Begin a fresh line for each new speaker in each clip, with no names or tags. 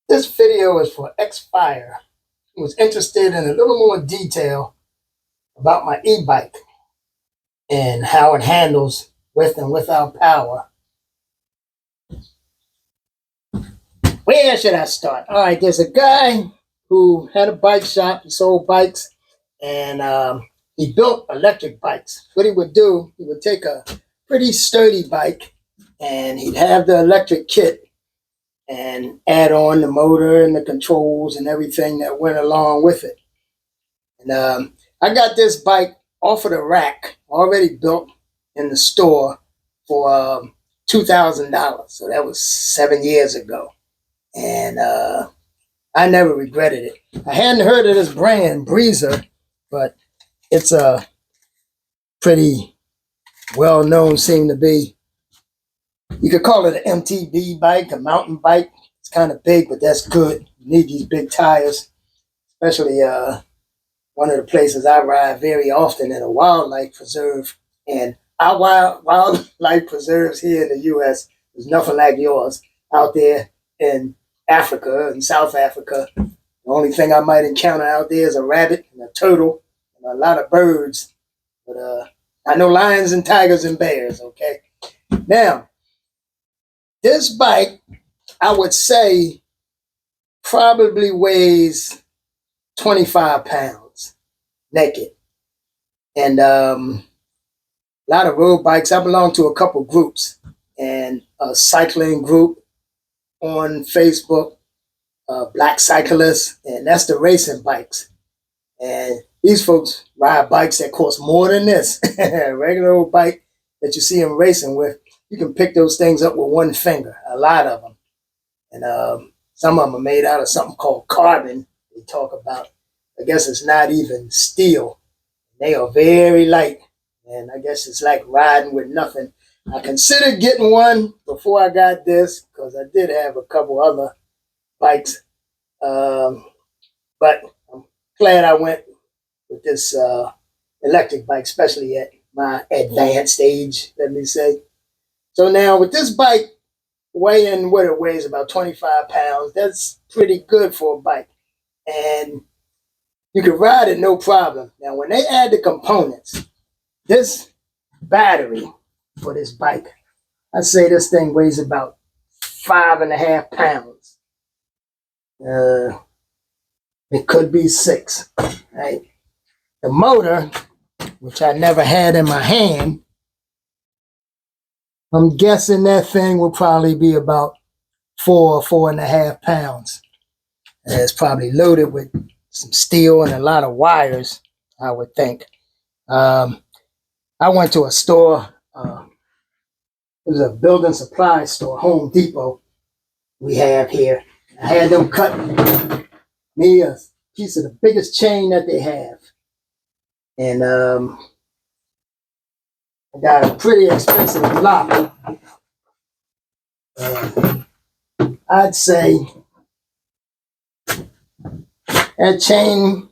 This video is for X-Fire, who was interested in a little more detail about my e-bike and how it handles with and without power. Where should I start? All right, there's a guy who had a bike shop. He sold bikes, and he built electric bikes. What he would do, he would take a pretty sturdy bike, and he'd have the electric kit and add on the motor and the controls and everything that went along with it. And I got this bike off of the rack, already built in the store for $2,000. So that was 7 years ago. And I never regretted it. I hadn't heard of this brand, Breezer, but it's a pretty well-known, seem to be. You could call it an MTB bike, a mountain bike. It's kind of big, but that's good. You need these big tires, especially one of the places I ride very often in a wildlife preserve. And our wildlife preserves here in the U.S. is nothing like yours out there in Africa and South Africa. The only thing I might encounter out there is a rabbit and a turtle and a lot of birds. But I know lions and tigers and bears, okay? Now, this bike, I would say, probably weighs 25 pounds naked. And a lot of road bikes. I belong to a couple groups, and a cycling group on Facebook, Black Cyclists, and that's the racing bikes. And these folks ride bikes that cost more than this. A regular old bike that you see them racing with, you can pick those things up with one finger, a lot of them. And some of them are made out of something called carbon, they talk about. I guess it's not even steel. They are very light, and I guess it's like riding with nothing. I considered getting one before I got this, because I did have a couple other bikes. But I'm glad I went with this electric bike, especially at my advanced age, let me say. So now with this bike weighing what it weighs, about 25 pounds, that's pretty good for a bike. And you can ride it no problem. Now, when they add the components, this battery for this bike, I'd say this thing weighs about 5.5 pounds. It could be 6, right? The motor, which I never had in my hand, I'm guessing that thing will probably be about 4.5 pounds. And it's probably loaded with some steel and a lot of wires, I would think. I went to a store. It was a building supply store, Home Depot, we have here. I had them cut me a piece of the biggest chain that they have. And I got a pretty expensive lock. I'd say that chain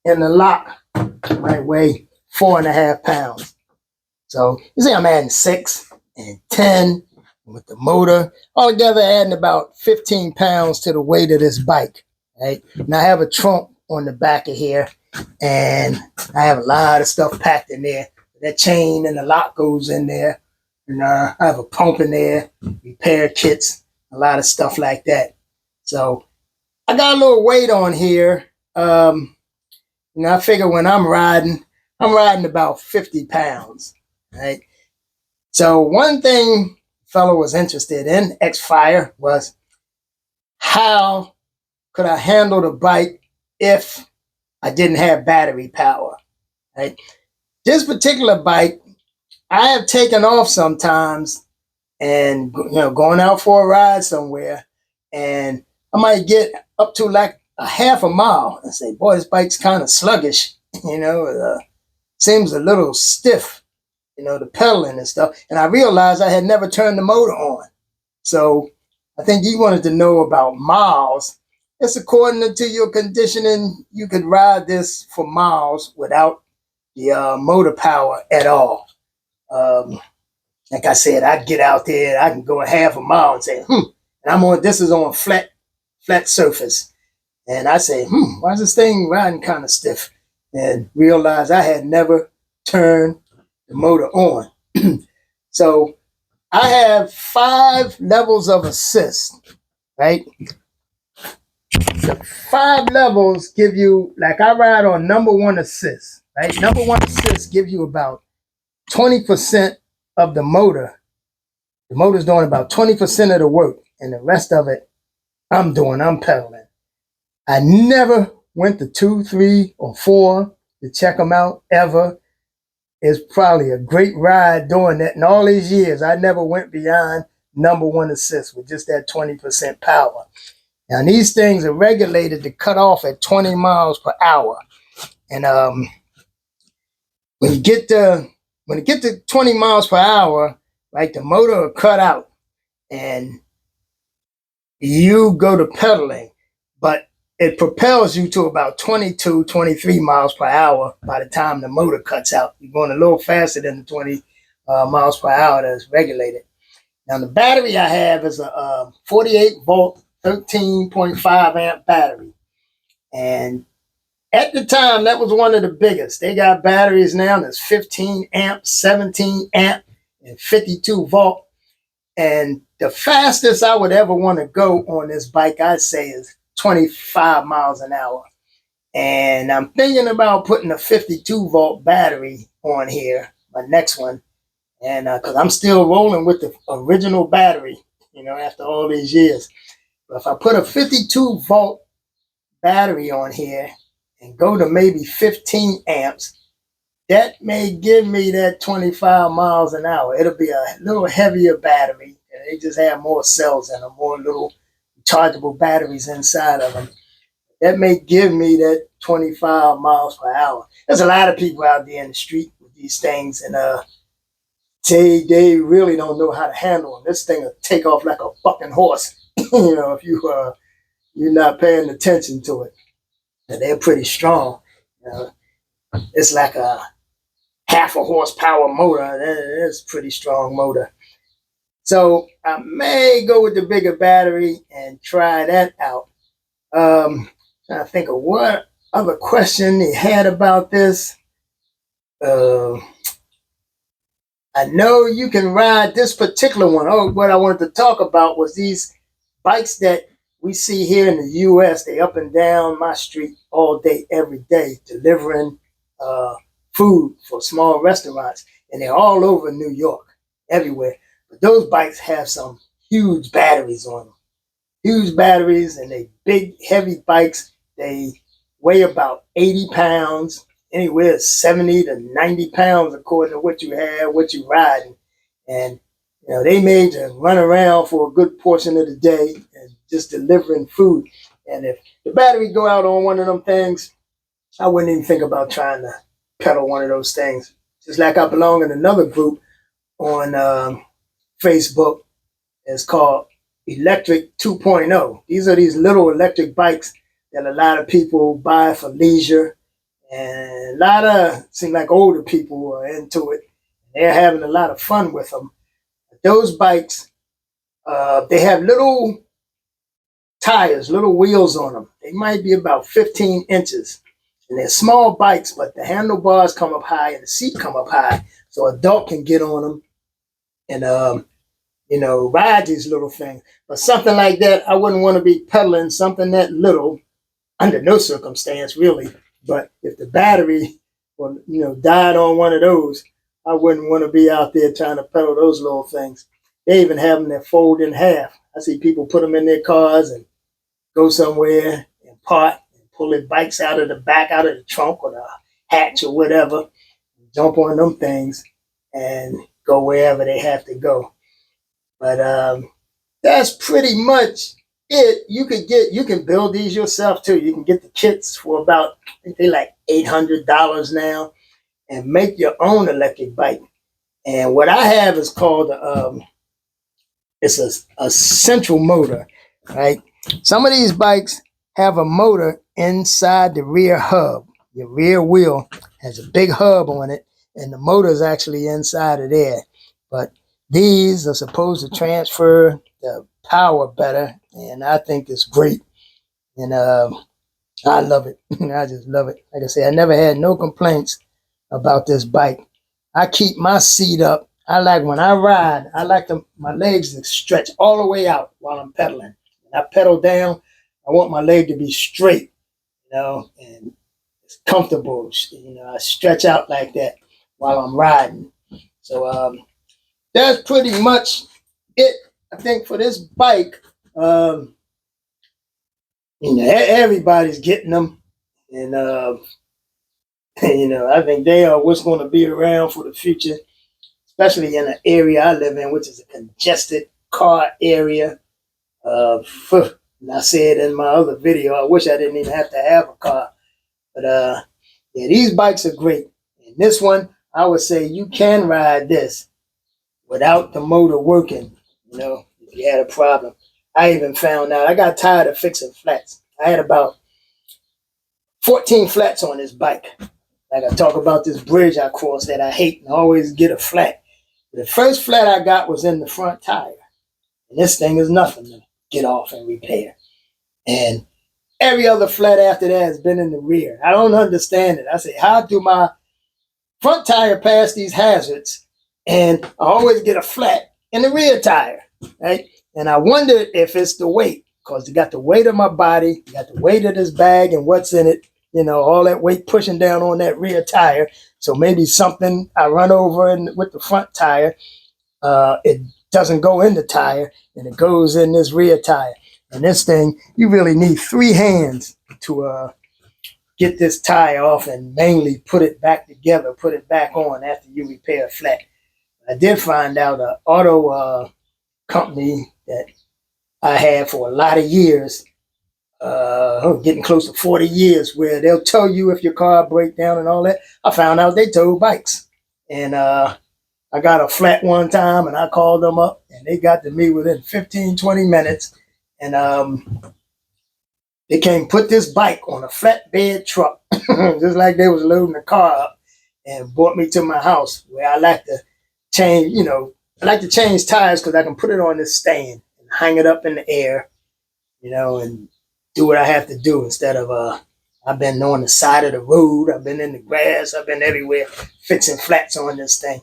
and the lock might weigh 4.5 pounds. So you see I'm adding 6 and 10 with the motor. Altogether adding about 15 pounds to the weight of this bike. Right? Now I have a trunk on the back of here, and I have a lot of stuff packed in there. That chain and the lock goes in there. And I have a pump in there, repair kits, a lot of stuff like that. So I got a little weight on here. I figure when I'm riding about 50 pounds, right? So one thing fellow was interested in, X-Fire, was how could I handle the bike if I didn't have battery power, right? This particular bike, I have taken off sometimes and going out for a ride somewhere, and I might get up to like a half a mile and say, boy, this bike's kind of sluggish, seems a little stiff, the pedaling and stuff. And I realized I had never turned the motor on. So I think you wanted to know about miles. It's according to your conditioning, you could ride this for miles without the motor power at all. Like I said, I'd get out there and I can go a half a mile and say, and this is on flat flat surface. And I say, why is this thing riding kind of stiff? And realized I had never turned the motor on. So I have 5 levels of assist, right? The 5 levels give you, like I ride on number 1 assist, right? Number 1 assist gives you about 20% of the motor. The motor's doing about 20% of the work, and the rest of it, I'm pedaling. I never went to 2, 3, or 4 to check them out ever. It's probably a great ride doing that. In all these years, I never went beyond number 1 assist with just that 20% power. Now, these things are regulated to cut off at 20 miles per hour. And when you get to 20 miles per hour, like the motor will cut out and you go to pedaling, but it propels you to about 22, 23 miles per hour by the time the motor cuts out. You're going a little faster than the 20 miles per hour that's regulated. Now, the battery I have is a 48 volt, 13.5 amp battery. And at the time, that was one of the biggest. They got batteries now that's 15 amp, 17 amp, and 52 volt. And the fastest I would ever want to go on this bike, I'd say, is 25 miles an hour. And I'm thinking about putting a 52 volt battery on here, my next one. And because I'm still rolling with the original battery, after all these years. But if I put a 52 volt battery on here and go to maybe 15 amps, that may give me that 25 miles an hour. It'll be a little heavier battery. And they just have more cells in them, more little rechargeable batteries inside of them. That may give me that 25 miles per hour. There's a lot of people out there in the street with these things, and they really don't know how to handle them. This thing will take off like a bucking horse, if you're not paying attention to it. And they're pretty strong. It's like a half a horsepower motor. It's a pretty strong motor. So I may go with the bigger battery and try that out. Trying to think of what other question he had about this. I know you can ride this particular one. Oh, what I wanted to talk about was these bikes that we see here in the U.S. They up and down my street all day, every day, delivering food for small restaurants. And they're all over New York, everywhere. But those bikes have some huge batteries on them. Huge batteries, and they big, heavy bikes. They weigh about 80 pounds, anywhere 70 to 90 pounds, according to what you have, what you're riding. And, they made to run around for a good portion of the day and just delivering food. And if the battery go out on one of them things, I wouldn't even think about trying to pedal one of those things. Just like I belong in another group on Facebook. It's called Electric 2.0. These are these little electric bikes that a lot of people buy for leisure. And a lot of, seem like older people are into it. They're having a lot of fun with them. Those bikes, they have little tires, little wheels on them. They might be about 15 inches. And they're small bikes, but the handlebars come up high and the seat come up high. So an adult can get on them and, ride these little things. But something like that, I wouldn't want to be pedaling something that little under no circumstance, really. But if the battery, died on one of those, I wouldn't want to be out there trying to pedal those little things. They even have them that fold in half. I see people put them in their cars and go somewhere and park and pull their bikes out of the back, out of the trunk or the hatch or whatever, jump on them things and go wherever they have to go. But that's pretty much it. You can build these yourself too. You can get the kits for about, I think they're like $800 now, and make your own electric bike. And what I have is called it's a central motor, right? Some of these bikes have a motor inside the rear hub. Your rear wheel has a big hub on it, and the motor is actually inside of there. But these are supposed to transfer the power better, and I think it's great. And I love it. I just love it. Like I say, I never had no complaints about this bike. I keep my seat up. I like when I ride, I like my legs to stretch all the way out while I'm pedaling. When I pedal down, I want my leg to be straight, and it's comfortable. I stretch out like that while I'm riding. So that's pretty much it, I think, for this bike. Um, everybody's getting them, and I think they are what's going to be around for the future, especially in the area I live in, which is a congested car area. And I said in my other video, I wish I didn't even have to have a car. But yeah, these bikes are great. And this one, I would say you can ride this without the motor working, if you had a problem. I even found out, I got tired of fixing flats. I had about 14 flats on this bike. Like I talk about this bridge I cross that I hate and always get a flat. The first flat I got was in the front tire. And this thing is nothing to get off and repair. And every other flat after that has been in the rear. I don't understand it. I say, how do my front tire pass these hazards? And I always get a flat in the rear tire, right? And I wondered if it's the weight, because you got the weight of my body, you got the weight of this bag and what's in it, all that weight pushing down on that rear tire. So maybe something I run over with the front tire, it doesn't go in the tire and it goes in this rear tire. And this thing, you really need 3 hands to get this tire off and mainly put it back together, put it back on after you repair a flat. I did find out an auto company that I had for a lot of years, getting close to 40 years, where they'll tell you if your car breaks down and all that. I found out they tow bikes. And I got a flat one time and I called them up and they got to me within 15, 20 minutes. And they came put this bike on a flatbed truck, just like they was loading the car up, and brought me to my house where I like to change, tires because I can put it on this stand and hang it up in the air, and do what I have to do instead of I've been on the side of the road, I've been in the grass, I've been everywhere fixing flats on this thing.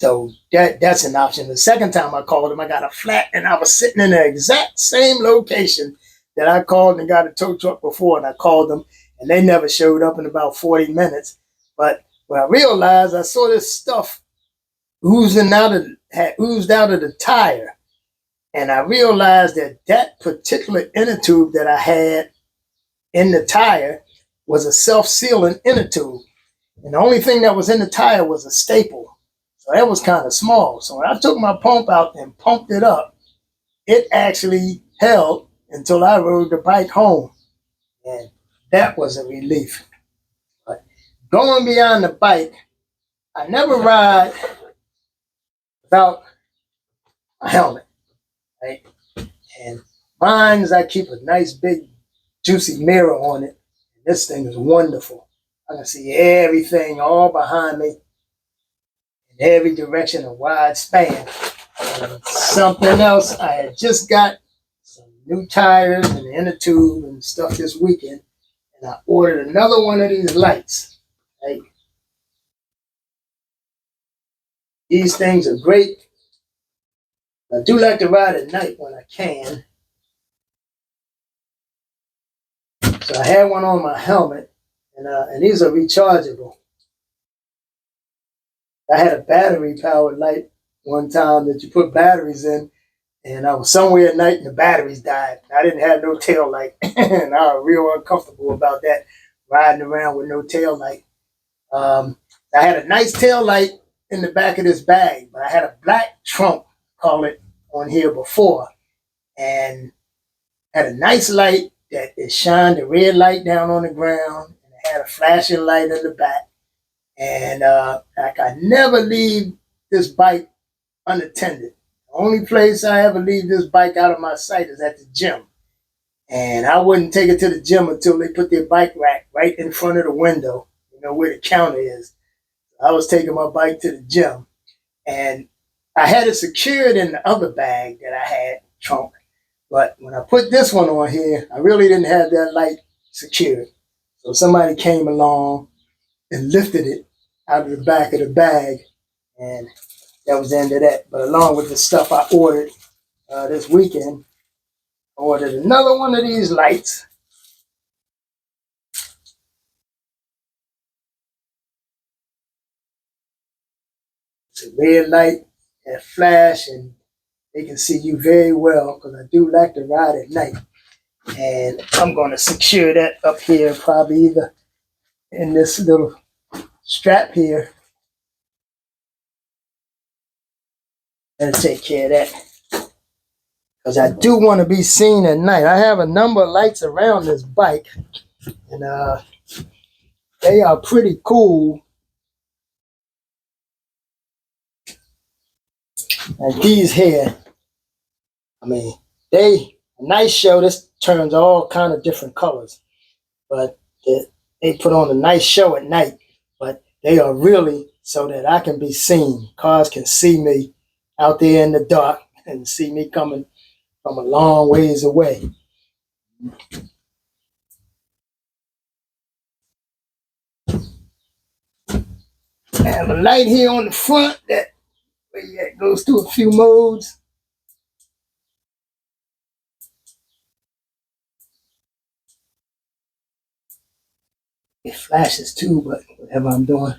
So that's an option. The second time I called them, I got a flat and I was sitting in the exact same location that I called and got a tow truck before, and I called them and they never showed up in about 40 minutes. But when I realized, I saw this stuff oozed out of the tire, and I realized that particular inner tube that I had in the tire was a self-sealing inner tube. And the only thing that was in the tire was a staple. So that was kind of small. So when I took my pump out and pumped it up, it actually held until I rode the bike home. And that was a relief. But going beyond the bike, I never ride without a helmet, right? And mine's, I keep a nice big juicy mirror on it. This thing is wonderful. I can see everything all behind me in every direction, a wide span. And something else, I had just got some new tires and the inner tube and stuff this weekend, and I ordered another one of these lights. Right? These things are great. I do like to ride at night when I can. So I had one on my helmet, and these are rechargeable. I had a battery-powered light one time that you put batteries in, and I was somewhere at night and the batteries died. I didn't have no tail light, and I was real uncomfortable about that, riding around with no tail light. I had a nice tail light in the back of this bag, but I had a black trunk, call it, on here before, and had a nice light that it shined the red light down on the ground, and it had a flashing light in the back. And I never leave this bike unattended. The only place I ever leave this bike out of my sight is at the gym. And I wouldn't take it to the gym until they put their bike rack right in front of the window, where the counter is. I was taking my bike to the gym. And I had it secured in the other bag that I had, trunk. But when I put this one on here, I really didn't have that light secured. So somebody came along and lifted it out of the back of the bag, and that was the end of that. But along with the stuff I ordered this weekend, I ordered another one of these lights. It's a red light and flash, and they can see you very well because I do like to ride at night. And I'm going to secure that up here, probably either in this little strap here, and take care of that. Because I do want to be seen at night. I have a number of lights around this bike, and they are pretty cool. And these here, I mean, a nice show. This turns all kind of different colors, but they put on a nice show at night. But they are really so that I can be seen. Cars can see me out there in the dark and see me coming from a long ways away. I have a light here on the front that goes through a few modes. It flashes too, but whatever I'm doing,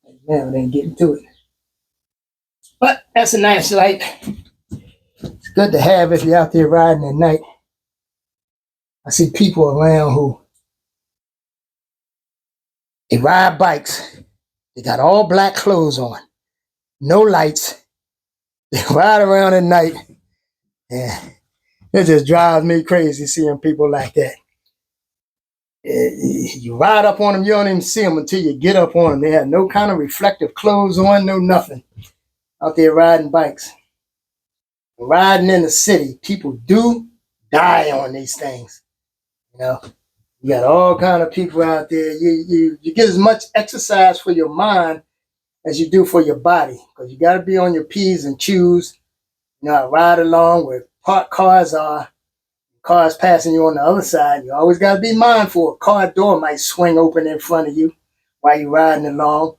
right now it ain't getting to it. But that's a nice light. It's good to have if you're out there riding at night. I see people around who they ride bikes. They got all black clothes on, no lights. They ride around at night. And it just drives me crazy seeing people like that. You ride up on them, you don't even see them until you get up on them. They have no kind of reflective clothes on, no nothing. Out there riding bikes. Riding in the city, people do die on these things. You know, you got all kind of people out there. You get as much exercise for your mind as you do for your body, because you got to be on your P's and Q's. You know, I ride along where parked cars are, cars passing you on the other side. You always got to be mindful. A car door might swing open in front of you while you're riding along.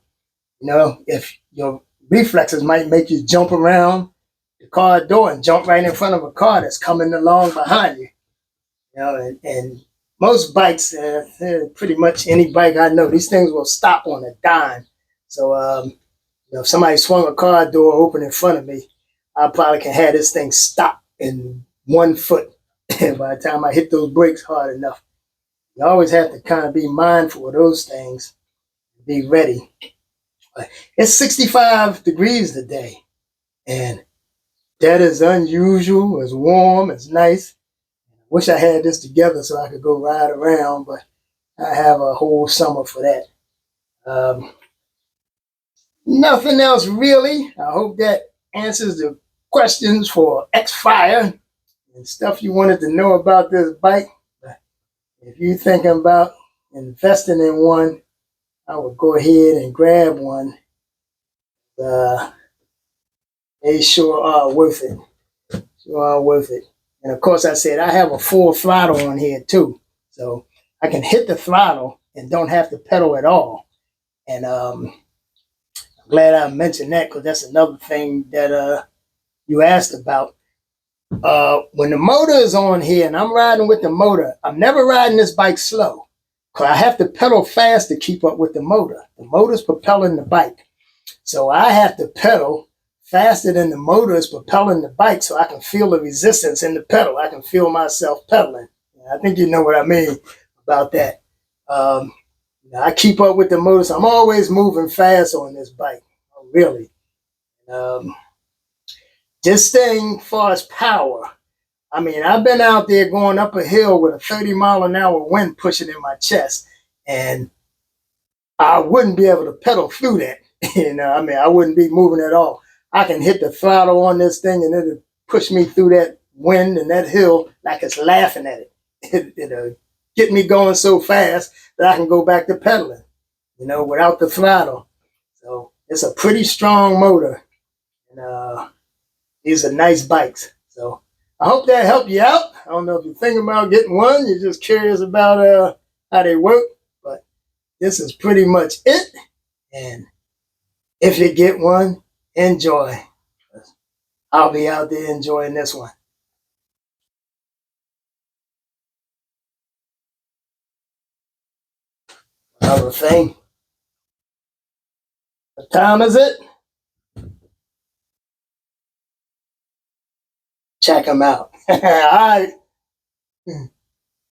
You know, if your reflexes might make you jump around the car door and jump right in front of a car that's coming along behind you. You know, and most bikes, pretty much any bike I know, these things will stop on a dime. So, you know, if somebody swung a car door open in front of me, I probably can have this thing stop in 1 foot by the time I hit those brakes hard enough. You always have to kind of be mindful of those things, be ready. It's 65 degrees today, and that is unusual. It's warm, it's nice. Wish I had this together so I could go ride around, but I have a whole summer for that. Nothing else really. I hope that answers the questions for X-Fire and stuff you wanted to know about this bike. If you're thinking about investing in one, I would go ahead and grab one. They sure are worth it. Sure are worth it. And of course, I said I have a full throttle on here too. So I can hit the throttle and don't have to pedal at all. And I'm glad I mentioned that, because that's another thing that you asked about. When the motor is on here and I'm riding with the motor, I'm never riding this bike slow, because I have to pedal fast to keep up with the motor. The motor's propelling the bike. So I have to pedal faster than the motor is propelling the bike, so I can feel the resistance in the pedal. I can feel myself pedaling. I think you know what I mean about that. I keep up with the motor, so I'm always moving fast on this bike, really. This thing, as far as power, I mean, I've been out there going up a hill with a 30-mile-an-hour wind pushing in my chest, and I wouldn't be able to pedal through that. I mean, I wouldn't be moving at all. I can hit the throttle on this thing and it'll push me through that wind and that hill like it's laughing at it. It'll get me going so fast that I can go back to pedaling, without the throttle. So it's a pretty strong motor. And these are nice bikes. So I hope that helped you out. I don't know if you're thinking about getting one. You're just curious about how they work. But this is pretty much it. And if you get one, enjoy. I'll be out there enjoying this one. Another thing. What time is it? Check them out. All right.